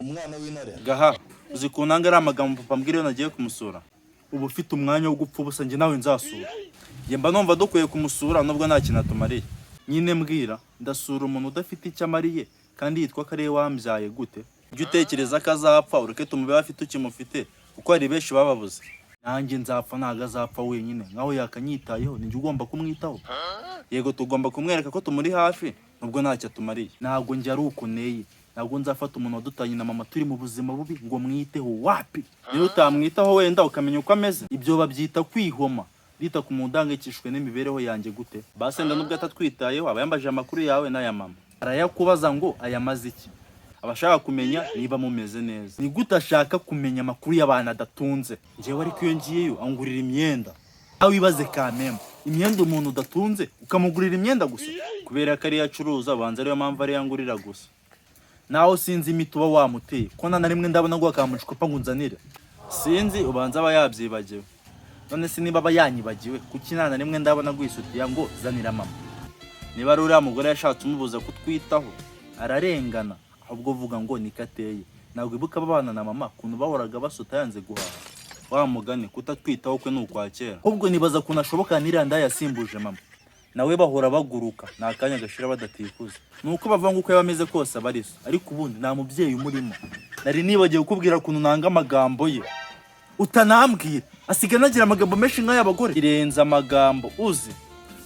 umwana w'intare gaha uzi kunanga ari amagambo papa mbwira iyo nagiye kumusura. Ubu ufite umwanya wo gupfa ubusa njye nawe nzasura. Njye mba numva dukwiye kumusura nubwo nta kintu atumariye. Nyine mbwira ndasura umuntu udafite icyo amariye kandi yitwa kare wambyaye gute? Ujye utekereza ko azapfa ureke tumube bafite ukimufite kuko hari benshi bababuze. Nanjye nzapfa ntago azapfa wenyine nkaho yakanyitayeho ninjye ugomba kumwitaho. Yego tugomba kumwereka ko tumuri hafi nubwo ntacyo atumariye. Ntabwo njye ari uko neye. Ntabwo nzafata umuntu wadutanye na mama turi mu buzima bubi ngo mwiteho wapi. Niyo utamwitaho wenda ukamenya uko ameze ibyo babyita kwihoma. Rita ku mundangikishwe n'imibereho yanjye gute? Base nda nubwo atatwitayeho aba yambaje amakuru yawe n'aya mama. Arayakubaza ngo ayamaze iki? Abashaka kumenya niba mumeze neza. Ni gute ashaka kumenya amakuru y'abana adatunze? Njyewe ariko iyo ngiyeyo angurira imyenda. Aho ibaze kamemba. Imyenda umuntu udatunze ukamugurira imyenda gusa. Kubera ko ari yacuruza banza ariyo mpamvu ari yangurira gusa. Naho sinzi imituba wamuteye. Ko na rimwe ndabona ngo akamucupa ngunzanire. Sinzi ubanza aba yabyibagiwe. None se niba aba yanyibagiwe kuki nana rimwe ndabona gwisutiya ngo zanira mama. Niba ari uriya mugore yashatse umubuza kutwitaho ararengana. Ahubwo uvuga ngo nikateye. Ntabwo ibuka abana na mama kuntu bahoraga basuta yanze guhaha. Wa mugani kutatwitaho kwe nukwakera. Ahubwo nibaza kuntu ashoboka niranda yasimbuje mama. Nawe bahora baguruka nakanya gashira badatikuza. Nuko bavanga uko yabameze kose abariso. Ariko ubundi nta mubyeyi umurimo. Nari nibagiye kukubwira kuntu nanga amagambo ye. Utanambwira asigana agira amagambo menshi nk'ay'abagore. Irenza amagambo uzi.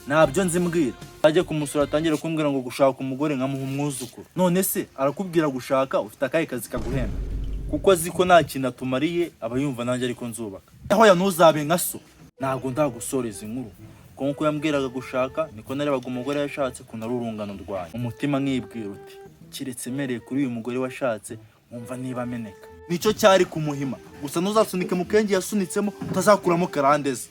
Ntabyo nzimbwira. Ajye kumusura atangire kumbwira ngo gushaka umugore nkamuha umwuzukuru. None se arakubwira gushaka ufite akahe kazi kaguhemba? Kuko azi ko nta kintu atumariye aba yumva nanjye ariko nzubaka. Aho yanuzabe nka so. Ntabwo ndagusoreza inkuru. Konko yambwiraga gushaka niko narebaga umugore yashatse kunari urungano rwanyu. Umutima nkibwira uti kiretse mereye kuri uyu mugore washatse mwumva niba ameneka. Nico cyari kumuhima. Gusa ntuzasunike mu kenge yasunitsemo utazakuramo karandeze.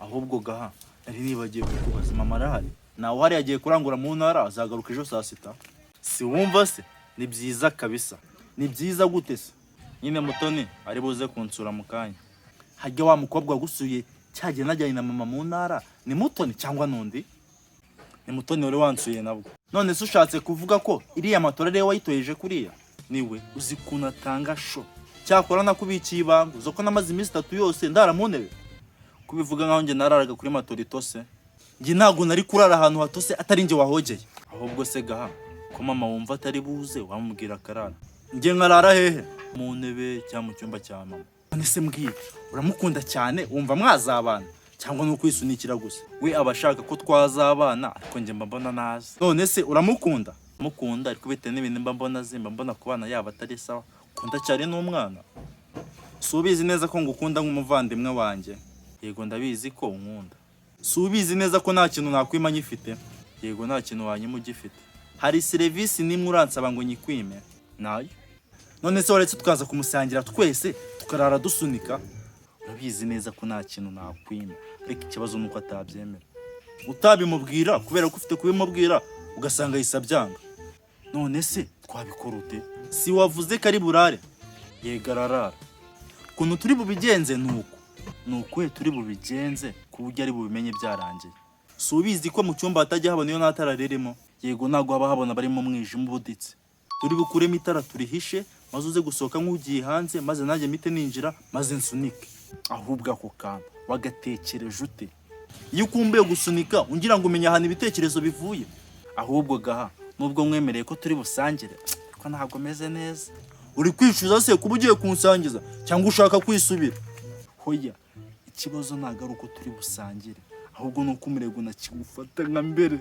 Ahubwo gaha nari nibagiye kukubaza mama arahari. Nawe hari yagiye kurangura mu ntara azagaruka ejo saa sita. Si wumva se ni byiza kabisa. Ni byiza gute se? Nyine Mutoni ari buze kunsura mu kanya. Hajya wa mukobwa gusuye cyagiye najyanye na mama mu ntara ni Mutoni cyangwa nundi? Ni Mutoni wari wansuye nabwo. None se ushatse kuvuga ko iriya matora rero wayitoyeje kuriya? Niwe uzi kunatanga sho. Cyakora nakubikiye ibanga uzo ko namaze iminsi 3 yose ndara mu ntebe. Kubivuga nkaho nge nararaga kuri matora itose. Nge ntago nari kurara ahantu hatose atari nge wahogeye. Ahubwo se gaha ko mama wumva atari buze wamubwira karara. Nge nkarara hehe? Mu ntebe cyangwa mu cyumba cya mama. None se mbwira uramukunda cyane wumva mwazabana cyangwa no kwisunikira gusa? We abashaka ko twazabana ariko nge mbona nazi. None se uramukunda? Mukunda ariko bite n'ibintu mbona zimba mbona kubana yaba atari sawa. Kunda cyane n'umwana. Subizi neza ko ngukunda nk'umuvandimwe wanjye. Yego ndabizi ko unkunda. Subizi neza ko nta kintu nakwima nyifite. Yego nta kintu wanyima ugifite. Hari service nimwe uransaba ngo nyikwime. Nayo. None se waretse tukaza kumusangira twese tukarara dusunika. Urabizi neza ko nta kintu nakwima. Ariko ikibazo nuko atabyemera. Utabimubwira kubera ko ufite kubimubwira ugasanga yisabyanga. None se twabikora ute? Si wavuze ko ari burare? Yegararara. Kuntu turi bubigenze nuko. Nuko turi bubigenze kuburyo ari bubimenye byarangiye. Subizi ko mu cyumba hatajya habona iyo natara ririmo. Yego nago haba habona bari mu mwijima ubuditse. Turi bukuremo itara turihishe maze uze gusohoka nk'ugiye hanze maze najye mite ninjira maze nsunike. Ahubwo ako kantu wagatekereje ute? Iyo ukumbuye gusunika ungira ngo umenya ahantu ibitekerezo bivuye. Ahubwo gaha nubwo mwemereye ko turi busangire ko ntabwo meze neza. Uri kwicuza se kuba ugiye kunsangiza cyangwa ushaka kwisubira? Hoya ikibazo ntago ari uko turi busangire ahubwo nuko umurego nakigufata nka mbere.